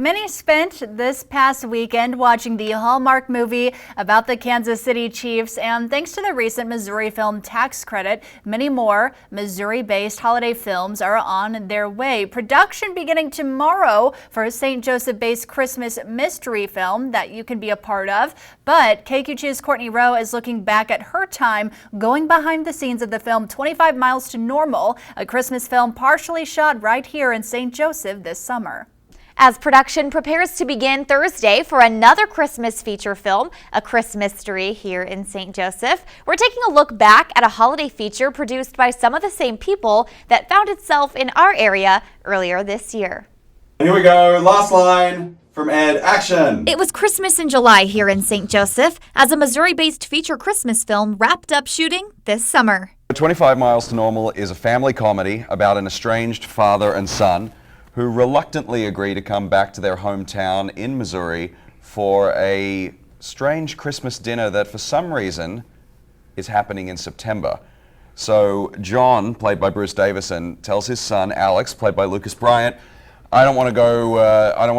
Many spent this past weekend watching the Hallmark movie about the Kansas City Chiefs, and thanks to the recent Missouri film tax credit, many more Missouri-based holiday films are on their way. Production beginning tomorrow for a St. Joseph-based Christmas mystery film that you can be a part of. But KQG's Courtney Rowe is looking back at her time going behind the scenes of the film 25 Miles to Normal, a Christmas film partially shot right here in St. Joseph this summer. As production prepares to begin Thursday for another Christmas feature film, A Christmas Mystery here in St. Joseph, we're taking a look back at a holiday feature produced by some of the same people that found itself in our area earlier this year. Here we go, last line from Ed, action! It was Christmas in July here in St. Joseph as a Missouri-based feature Christmas film wrapped up shooting this summer. 25 Miles to Normal is a family comedy about an estranged father and son who reluctantly agree to come back to their hometown in Missouri for a strange Christmas dinner that for some reason is happening in September. So John, played by Bruce Davison, tells his son Alex, played by Lucas Bryant, I don't want to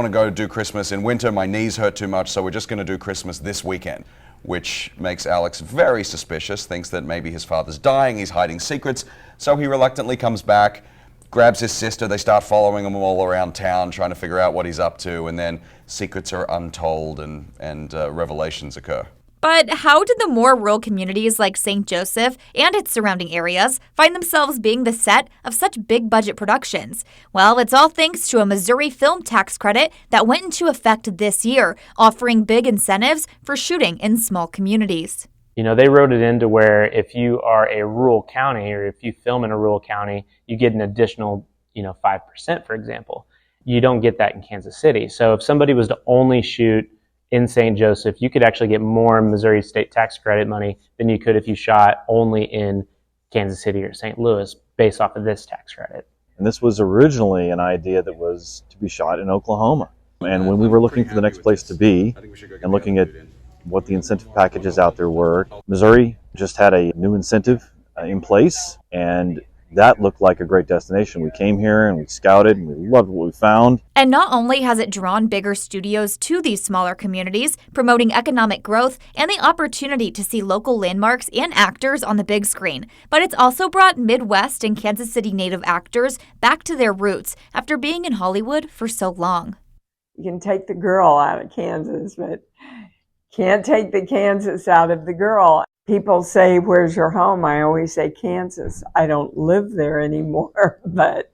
go do Christmas in winter, my knees hurt too much, so we're just going to do Christmas this weekend. Which makes Alex very suspicious, thinks that maybe his father's dying, he's hiding secrets, so he reluctantly comes back, grabs his sister, they start following him all around town, trying to figure out what he's up to, and then secrets are untold and revelations occur. But how did the more rural communities like St. Joseph and its surrounding areas find themselves being the set of such big budget productions? Well, it's all thanks to a Missouri film tax credit that went into effect this year, offering big incentives for shooting in small communities. You know, they wrote it into where if you are a rural county or if you film in a rural county, you get an additional, 5%, for example. You don't get that in Kansas City. So if somebody was to only shoot in St. Joseph, you could actually get more Missouri state tax credit money than you could if you shot only in Kansas City or St. Louis based off of this tax credit. And this was originally an idea that was to be shot in Oklahoma. And when we were looking for the next place to be and looking at what the incentive packages out there were, Missouri just had a new incentive in place, and that looked like a great destination. We came here and we scouted and we loved what we found. And not only has it drawn bigger studios to these smaller communities, promoting economic growth and the opportunity to see local landmarks and actors on the big screen, but it's also brought Midwest and Kansas City native actors back to their roots after being in Hollywood for so long. You can take the girl out of Kansas, but can't take the Kansas out of the girl. People say, where's your home? I always say Kansas. I don't live there anymore, but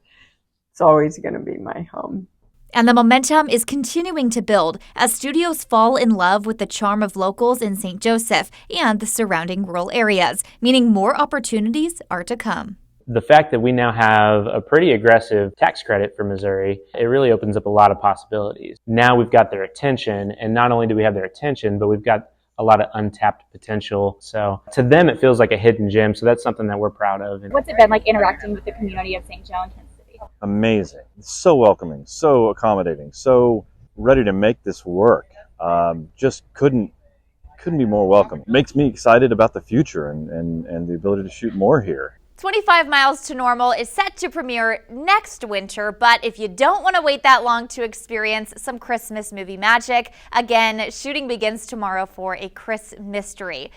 it's always going to be my home. And the momentum is continuing to build as studios fall in love with the charm of locals in St. Joseph and the surrounding rural areas, meaning more opportunities are to come. The fact that we now have a pretty aggressive tax credit for Missouri, it really opens up a lot of possibilities. Now we've got their attention, and not only do we have their attention, but we've got a lot of untapped potential. So to them, it feels like a hidden gem, so that's something that we're proud of. What's it been like interacting with the community of St. Joe and Kansas City? Amazing. So welcoming, so accommodating, so ready to make this work. Just couldn't be more welcome. It makes me excited about the future and the ability to shoot more here. 25 Miles to Normal is set to premiere next winter, but if you don't want to wait that long to experience some Christmas movie magic, again, shooting begins tomorrow for A Christmas Mystery.